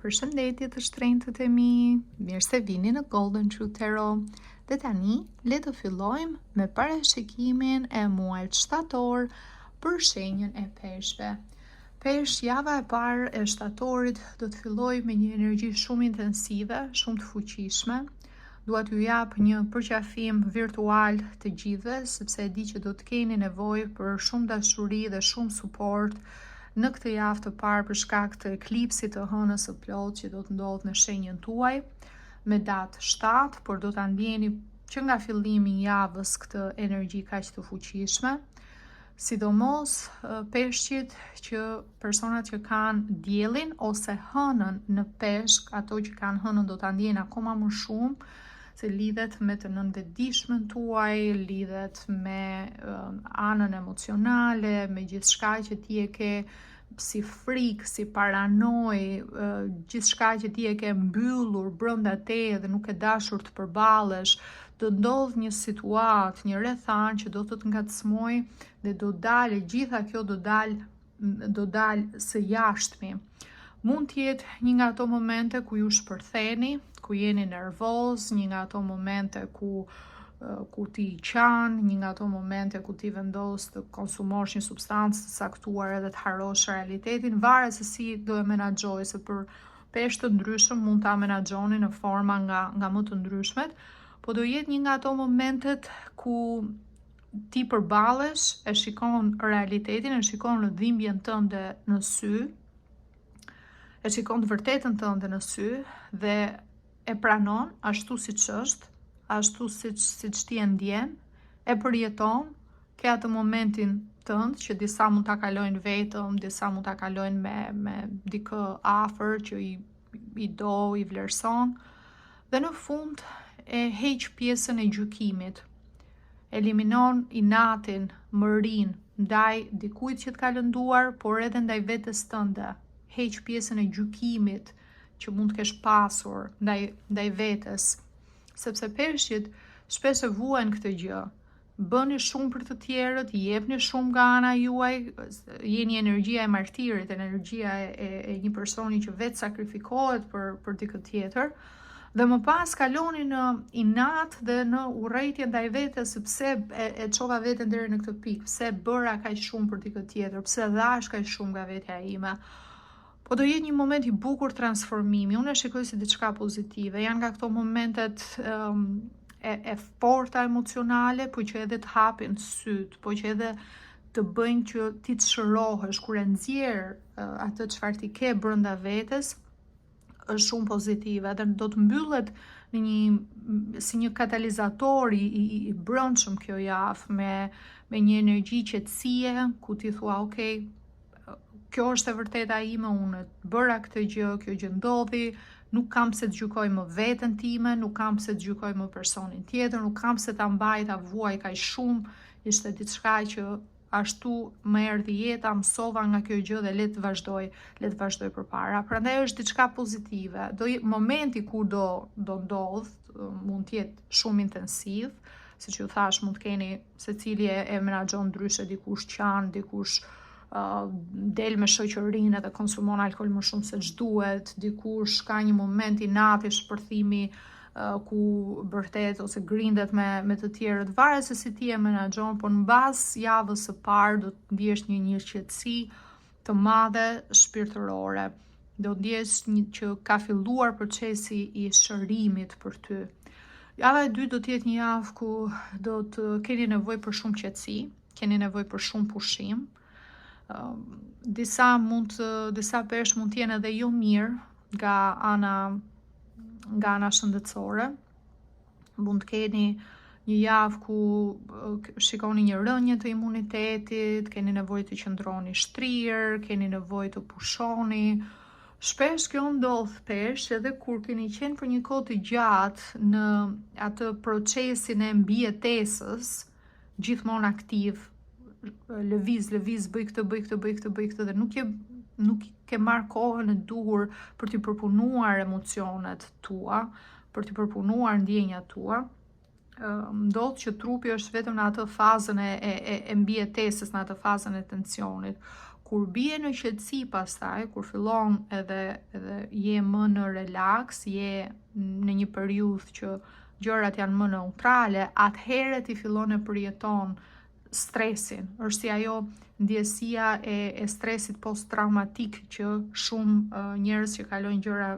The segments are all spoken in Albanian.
Përshëndetje të shtrenjtët e mi, mirë se vini në Golden Truth Tarot. Dhe tani, le të fillojmë me parashikimin e muajit shtator për shenjën e peshqve. Peshq, java e parë e shtatorit do të filloj me një energji shumë intensive, shumë të fuqishme. Dua t'ju jap një përqafim virtual të gjithëve, sepse e di që do të keni nevojë për shumë dashuri dhe shumë suport në këtë javë të parë për shkak të eklipsit të hënës së plotë që do të ndodhë në shenjën tuaj me datë 7, por do ta ndjeni që nga fillimi i javës këtë energji kaq të fuqishme. Sidomos peshqit, që personat që kanë diellin ose hënën në peshk, ato që kanë hënën do ta ndjejnë akoma më shumë, se lidhet me të nënvetëdijshmen tuaj, lidhet me anën emocionale, me gjithçka që ti e ke si frikë, si paranoj, gjithçka që ti e ke mbyllur brenda teje dhe nuk e dashur të përballesh, do ndodh një situatë, një rrethan që do të të ngacmoj dhe do dalë, gjitha kjo do dalë së jashtmi. Mund të jetë një nga ato momente ku ju shpërtheni, ku jeni nervoz, një nga ato momente ku ti qanë, një nga ato momente ku ti vendos të konsumosh një substancë të saktuar edhe të harrosh realitetin, varet se si do e menaxhoj, se për peshq të ndryshëm mund ta menaxhoni në forma nga më të ndryshmet, po do jetë një nga ato momentet ku ti përballesh, e shikon realitetin, e shikon dhimbjen tënde në sy, e shikon të vërtetën tënde në sy dhe e pranon ashtu siç është, ashtu siç ti e ndjen, e përjeton, ke atë momentin tënd që disa mund ta kalojnë vetëm, disa mund ta kalojnë me dikë afër që i do, i vlerëson, dhe në fund e heq pjesën e gjykimit. Eliminon inatin, mërinë ndaj dikujt që të ka lënduar, por edhe ndaj vetes tënde. Heq pjesën e gjykimit që mund të kesh pasur ndaj vetes, sepse peshqit shpesh e vuajnë këtë gjë. Bëni shumë për të tjerët, jepni shumë nga ana juaj, jeni energjia e martirit, energjia e një personi që vetë sakrifikohet për dikë tjetër, dhe më pas kaloni në inat dhe në urrëtie ndaj vetes, pse e çova veten deri në këtë pikë, pse bëra kaq shumë për dikë tjetër, pse dhash kaq shumë nga vetja ime. Po do jetë një moment i bukur transformimi, unë e shikoj si diçka pozitive, janë nga këto momentet e forta emocionale, po që edhe të hapin syt, po që edhe të bëjnë që ti të shërohesh, kur e nxjerr atë çfarë ti ke brenda vetes, është shumë pozitive, dhe do të mbyllet si një katalizator i brendshëm kjo javë me një energji qetësie, ku ti thua, okay, kjo është e vërteta ime, unë bëra këtë gjë, kjo gjë ndodhi, nuk kam se të gjykoj më veten time, nuk kam se të gjykoj më personin tjetër, nuk kam se ta mbaj, ta vuaj kaq shumë, ishte diçka që ashtu më erdhi jeta, mësova nga kjo gjë dhe le të vazhdoj përpara. Prandaj është diçka pozitive. Momenti kur do ndodh, mund të jetë shumë intensiv, siç ju thash, mund të keni secili e menaxhon ndryshe, dikush qan, dikush del me shoqërinë dhe konsumon alkool më shumë se ç'duhet, dikush ka një moment inati, shpërthimi ku bërtet ose grindet me të tjerët, varet se si ti e menaxhon, por mbas javës së parë do të ndjesh një qetësi të madhe shpirtërore. Do ndjesh që ka filluar procesi i shërimit për ty. Java e dytë do të jetë një javë ku do të keni nevojë për shumë qetësi, keni nevojë për shumë pushim. Disa peshq mund të jenë edhe jo mirë nga ana shëndetësore. Mund të keni një javë ku shikoni një rënje të imunitetit, keni nevojë të qëndroni shtrirë, keni nevojë të pushoni. Shpesh kjo ndodh peshq edhe kur keni qenë për një kohë të gjatë në atë procesin e mbijetesës, gjithmonë aktiv, lëviz, bëj këtë dhe nuk ke marrë kohën e duhur për të përpunuar emocionet tua, për të përpunuar ndjenjat tua. Ndodh që trupi është vetëm në atë fazën e mbijetesës, në atë fazën e tensionit. Kur bie në qetësi pastaj, kur fillon edhe je më në relax, je në një periudhë që gjërat janë më neutrale, atëherë ti fillon e përjeton stresin. Është si ajo ndjesia e stresit post-traumatik që shumë njerëz që kalojnë gjëra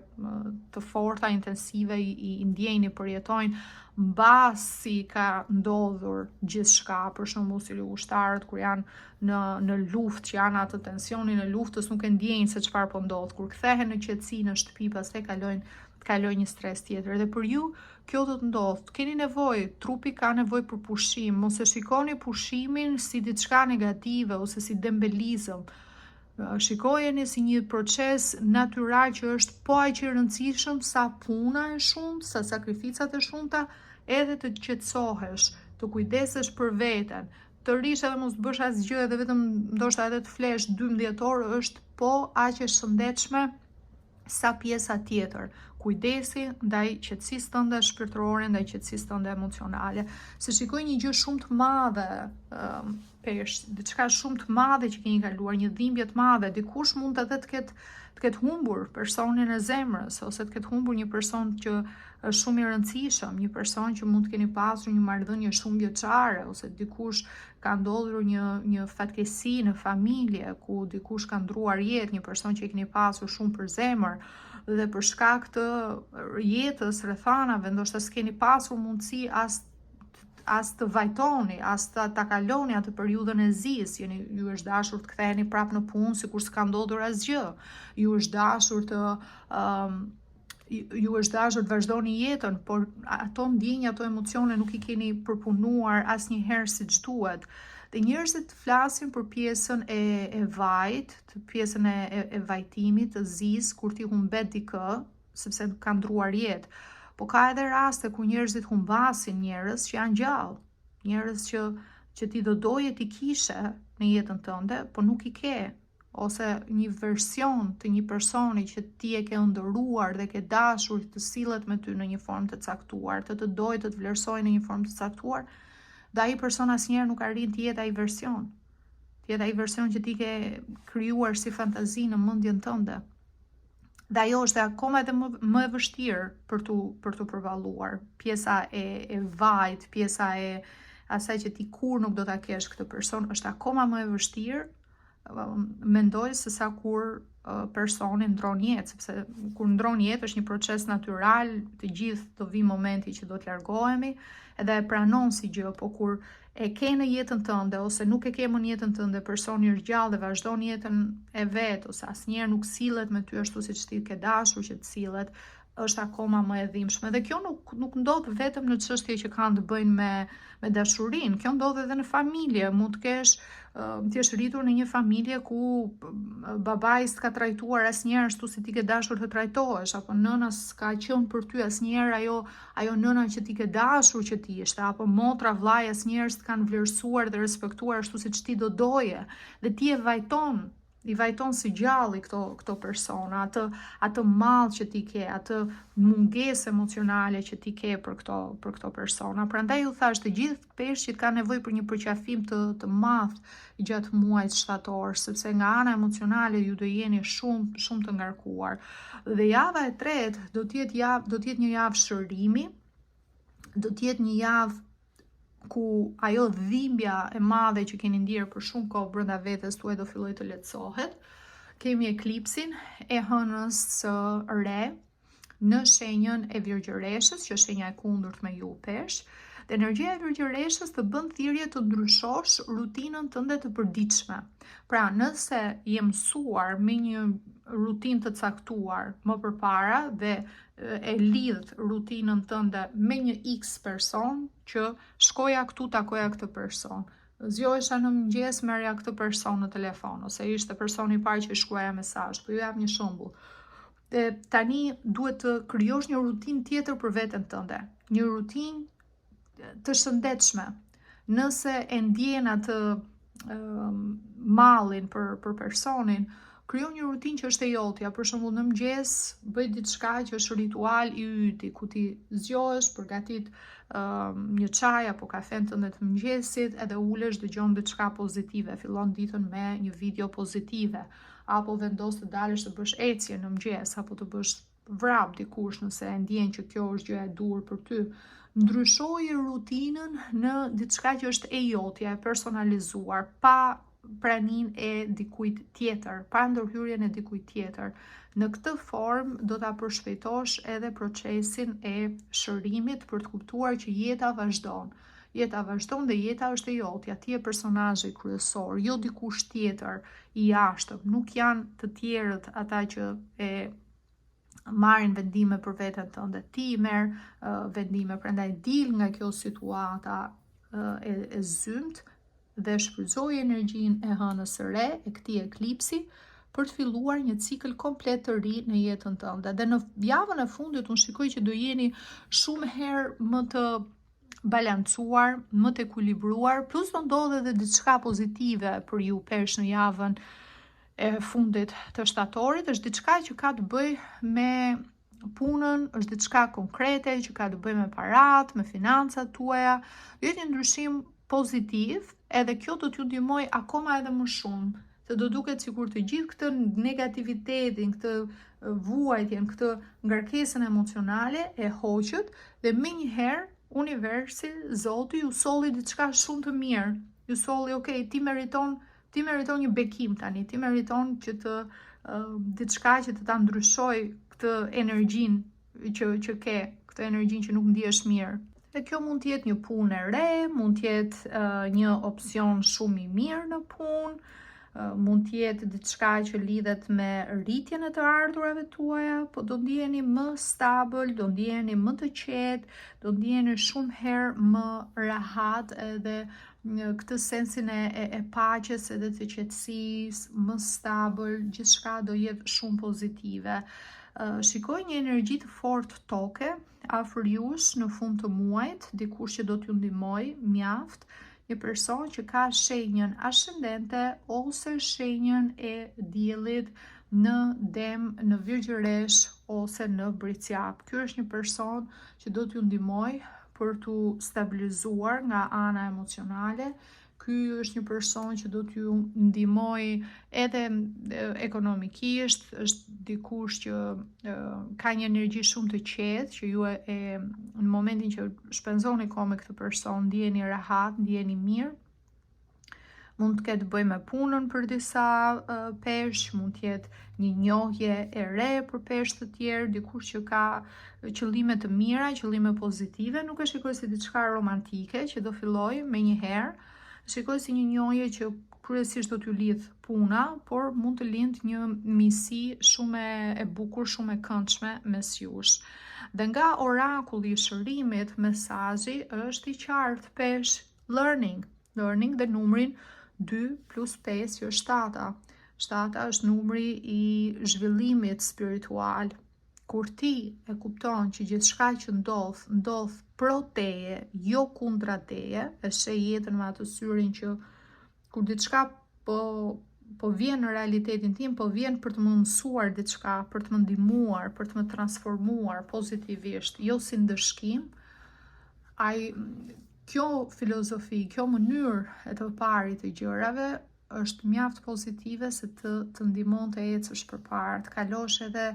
të forta, intensive i ndjejnë, i përjetojnë mbasi ka ndodhur gjithçka, për shembull si ushtarët kur janë në luftë, që janë atë tensionin e luftës, nuk e ndjejnë se çfarë po ndodh. Kur kthehen në qetësi në shtëpi, pastaj kalojnë një stres tjetër. Dhe për ju kjo do të ndodh. Keni nevojë, trupi ka nevojë për pushim. Mos e shikoni pushimin si diçka negative ose si dembelizëm. Shikojeni si një proces natyral që është po aq i rëndësishëm sa puna e shumë, sa sakrificat e shumta, edhe të qetësohesh, të kujdesesh për veten, të rish edhe mos bësh asgjë edhe vetëm ndoshta edhe të flesh 12 orë është po aq e shëndetshme sa pjesa tjetër. Kujdesi ndaj qetësisë tënde shpirtërore, ndaj qetësisë tënde emocionale. Se shikoj një gjë shumë të madhe, diçka shumë të madhe që keni kaluar, një dhimbje të madhe. Dikush mund edhe të ketë humbur personin e zemrës, ose të ketë humbur një person që është shumë i rëndësishëm, një person që mund të keni pasur një marrëdhënie shumë vjeçare, ose dikush ka ndodhur një fatkeqësi në familje ku dikush ka ndruar jetë, një person që i keni pasur shumë për zemër, dhe për shkak të jetës, rrethanave, ndoshta s'keni pasur mundësi as të vajtoni, as ta kaloni atë periudhën e zis, ju është dashur të ktheheni prapë në punë sikur s'ka ndodhur asgjë. Ju është dashur të vazhdoni jetën, por ato ndjenja, ato emocione nuk i keni përpunuar asnjëherë siç duhet. Dhe njerëzit flasin për pjesën e vajt, pjesën e vajtimit, të zis, kur ti humbet dikë, sepse ka ndruar jetë. Po ka edhe raste ku njerëzit humbasin njerëz që janë gjallë, njerëz që ti do doje ti kishe në jetën tënde, po nuk i ke, ose një version të një personi që ti e ke ndëruar dhe ke dashur të sillet me ty në një formë të caktuar, të dojë të vlerësojë në një formë të caktuar, dhe ai person asnjëherë nuk arrin të jetë ai version. Të jetë ai version që ti ke krijuar si fantazi në mendjen tënde. Dhe ajo është akoma edhe më e vështirë për tu përballuar. Pjesa e vajt, pjesa e asaj që ti kur nuk do ta kesh këtë person, është akoma më e vështirë, mendoj, se sa kur personi ndron jetë, sepse kur ndron jetë është një proces natyral, të gjithë do vi momenti që do të largohemi, edhe e pranon si gjë, po kur e ke në jetën tënde, ose nuk e ke më në jetën tënde, personi ringjall dhe vazhdon jetën e vet, ose asnjëherë nuk sillet me ty ashtu siç ti ke dashur që të sillet, është akoma më e dhimbshme. Dhe kjo nuk ndodh vetëm në çështje që kanë të bëjnë me dashurinë, kjo ndodh edhe në familje. Mund të kesh ti je rritur në një familje ku babai s'ka trajtuar asnjëherë ashtu si ti ke dashur të trajtohesh, apo nëna s'ka qenë për ty asnjëherë ajo nëna që ti ke dashur që ti ishte, apo motra, vllai asnjëherë s'kan vlerësuar dhe respektuar ashtu siç ti do doje, dhe ti i vajton si gjalli këto persona, atë mall që ti ke, atë mungesë emocionale që ti ke për këto persona. Prandaj ju thash, të gjithë peshqit kanë nevojë për një përqafim të madh gjatë muajit shtator, sepse nga ana emocionale ju do jeni shumë të ngarkuar. Dhe java e tretë do të jetë një javë shërimi, do të jetë një javë ku ajo dhimbja e madhe që keni ndjerë për shumë kohë brenda vetes tuaj do filloj të lehtësohet. Kemi eklipsin e hënës së re në shenjën e Virgjëreshës, që është shenja e kundërt me ju peshq. Dhe energjia e Virgjëreshës të bën thirrje të ndryshosh rutinën tënde të përditshme. Pra, nëse je mësuar me një rutinë të caktuar më përpara dhe e lidh rutinën tënde me një X person, që shkoja këtu, takoja këtë person, zgjohesha në mëngjes, merrja këtë person në telefon, ose ishte personi i parë që shkruaja mesazh. Po ju jap një shembull. Tani duhet të krijosh një rutinë tjetër për veten tënde, një rutinë të shëndetshme. Nëse e ndjen atë mallin për personin, Kryo një rutinë që është e jotja, për shembull në mëngjes bëj diçka që është ritual i yti, ku ti zgjohesh, përgatit një çaj apo kafen tënde të mëngjesit, edhe ulesh dëgjon diçka pozitive, fillon ditën me një video pozitive, apo vendos të dalësh të bësh ecje në mëngjes, apo të bësh vrap dikush nëse e ndjen që kjo është gjëja e dur për ty. Ndryshoje rutinën në diçka që është e jotja, e personalizuar, pa pranin e dikujt tjetër, pa ndërhyrjen e dikujt tjetër. Në këtë formë do ta përshpejtosh edhe procesin e shërimit për të kuptuar që jeta vazhdon. Jeta vazhdon dhe jeta është e jotja, ti je personazhi kryesor, jo dikush tjetër i jashtëm. Nuk janë të tjerët ata që e marrin vendime për veten tënde, ti merr vendime, prandaj dil nga kjo situata e zymt dhe shfrytëzoj energjinë e hënës së re, e këtij eklipsi, për të filluar një cikël komplet të ri në jetën tënde. Dhe në javën e fundit unë shikoj që do jeni shumë herë më të balancuar, më të ekuilibruar, plus do ndodhe edhe diçka pozitive për ju pesh në javën e fundit të shtatorit. Është diçka që ka të bëj me punën, është diçka konkrete që ka të bëj me parat, me financat tuaja. Do jetë një ndryshim pozitiv, edhe kjo do t'ju ndihmoj akoma edhe më shumë, se do duket sikur të gjithë këtë negativitetin, këtë vuajtjen, këtë ngarkesën emocionale e hoqët dhe menjëherë universi, Zoti ju solli diçka shumë të mirë. Ju solli, okay, ti meriton një bekim tani, ti meriton që të diçka që të ta ndryshoj këtë energjinë që ke, këtë energjinë që nuk ndihesh mirë. Dhe kjo mund të jetë një punë e re, mund të jetë një opsion shumë i mirë në punë, mund të jetë diçka që lidhet me rritjen e të ardhurave tuaja, po do ndiheni më stabil, do ndiheni më të qetë, do ndiheni shumë herë më rahat edhe në këtë sensin e paqes edhe të qetësisë, më stabil, gjithçka do jetë shumë pozitive. Shikoj një energji të fortë toke afër jush në fund të muajit, dikush që do t'ju ndihmoj mjaft, një person që ka shenjën ascendente ose shenjën e diellit në Dem, në Virgjëresh ose në Bricjap. Ky është një person që do t'ju ndihmoj për t'u stabilizuar nga ana emocionale. Ky është një person që do t'ju ndihmoj edhe ekonomikisht, është dikush që ka një energji shumë të qetë, që ju në momentin që shpenzoni kohë me këtë person, ndjeni rahat, ndjeni mirë. Mund të ketë bëj me punën për disa pesh, mund të jetë një njohje e re për pesh të tjerë, dikush që ka qëllime të mira, qëllime pozitive, nuk e shikoj si diçka romantike që do filloj me një herë, shikoj si një njohje që kryesisht do t'ju lidh puna, por mund të lind një misi shumë e bukur, shumë e këndshme mes jush. Dhe nga orakulli i shërimit, mesazhi është i qartë, pesh, learning dhe numrin 2 plus 5 që është 7. 7 është numri i zhvillimit spiritual. Kur ti e kupton që gjithçka që ndodh pro teje, jo kundra teje, e sheh jetën me atë syrin që kur diçka po vjen në realitetin tim, po vjen për të më mësuar diçka, për të më ndihmuar, për të më transformuar pozitivisht, jo si ndëshkim. Kjo filozofi, kjo mënyrë e të parit të gjërave është mjaft pozitive se të ndihmon të ecësh përpara, të kalosh edhe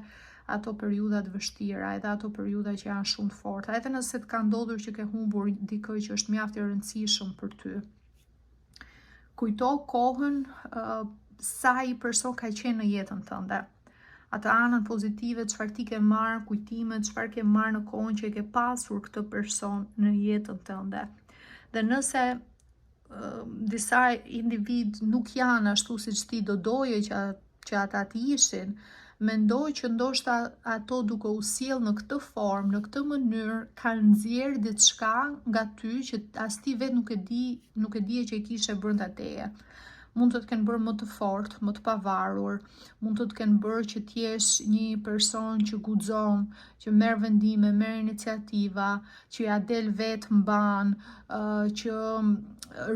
ato periudat vështira, edhe ato periuda që janë shumë të forta, edhe nëse të ka ndodhur që ke humbur dikë që është mjaft i rëndësishëm për ty. Kujto kohën sa i person ka qenë në jetën tënde. Atë anën pozitive, çfarë ti ke marrë, kujtimet, çfarë ke marrë në kohën që e ke pasur këtë person në jetën tënde. Dhe nëse disa individ nuk janë ashtu siç ti do doje që ata të ishin, mendoj që ndoshta ato duke u sjellë në këtë formë, në këtë mënyrë, kanë nxjerrë diçka nga ty që as ti vetë nuk e dije që e kishe brenda teje. mund të të kenë bërë më të fortë, më të pavarur, mund të të kenë bërë që t'jesh një person që guxon, që merr vendime, merr iniciativa, që ja del vetë mban, që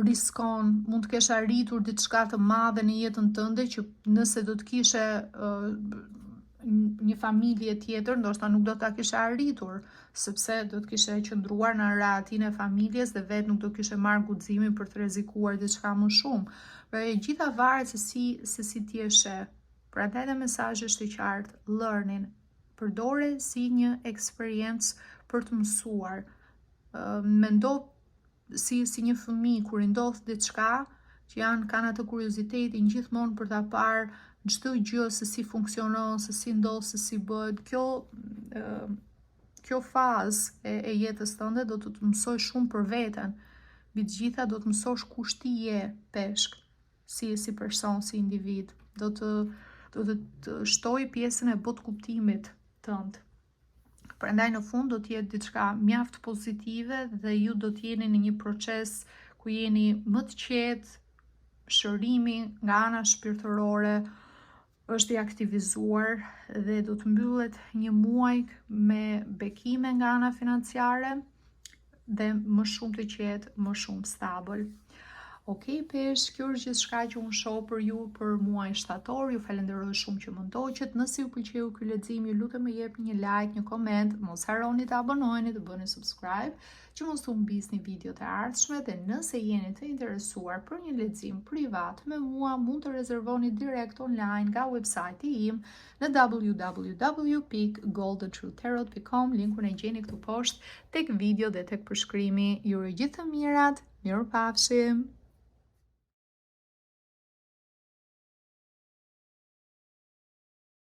riskon, mund të kesh arritur diçka të madhe në jetën tënde që nëse do të kishe një familje tjetër, ndoshta nuk do ta kishe arritur, sepse do të kishe qëndruar në rahatin e familjes dhe vetë nuk do kishe marrë guximin për të rrezikuar diçka më shumë. Por e gjitha varet se si ti e sheh. Prandaj edhe mesazhi është i qartë, learning, përdore si një eksperiencë për të mësuar. Mendo si një fëmijë kur i ndodh diçka që kanë atë kuriozitetin gjithmonë për ta parë çdo gjë se si funksionon, se si ndodh, se si bëhet. Kjo fazë e jetës tënde do të të mësoj shumë për veten. Mbi të gjitha do të mësosh kush ti je peshk, si person, si individ. Do të shtoj pjesën e botkuptimit tënd. Prandaj në fund do të jetë diçka mjaft pozitive dhe ju do të jeni në një proces ku jeni më të qetë, shërimi nga ana shpirtërore është i aktivizuar dhe do të mbyllet një muaj me bekime nga ana financiare dhe më shumë të qetë, më shumë stabil. Okej, peshk, kjo është gjithçka që unë shoh për ju për muajin shtator. Ju falenderoj shumë që më ndoqët. Nëse ju pëlqeu ky lexim, ju lutem më jepni një like, një koment, mos harroni të abonoheni, të bëni subscribe, që mos të humbisni videot e ardhshme, dhe nëse jeni të interesuar për një lexim privat me mua, mund të rezervoni direkt online nga websajti im në www.goldentruetarot.com. Linkun e gjeni këtu poshtë tek video dhe tek përshkrimi. Ju uroj gjithë të mirat. Mirupafshim.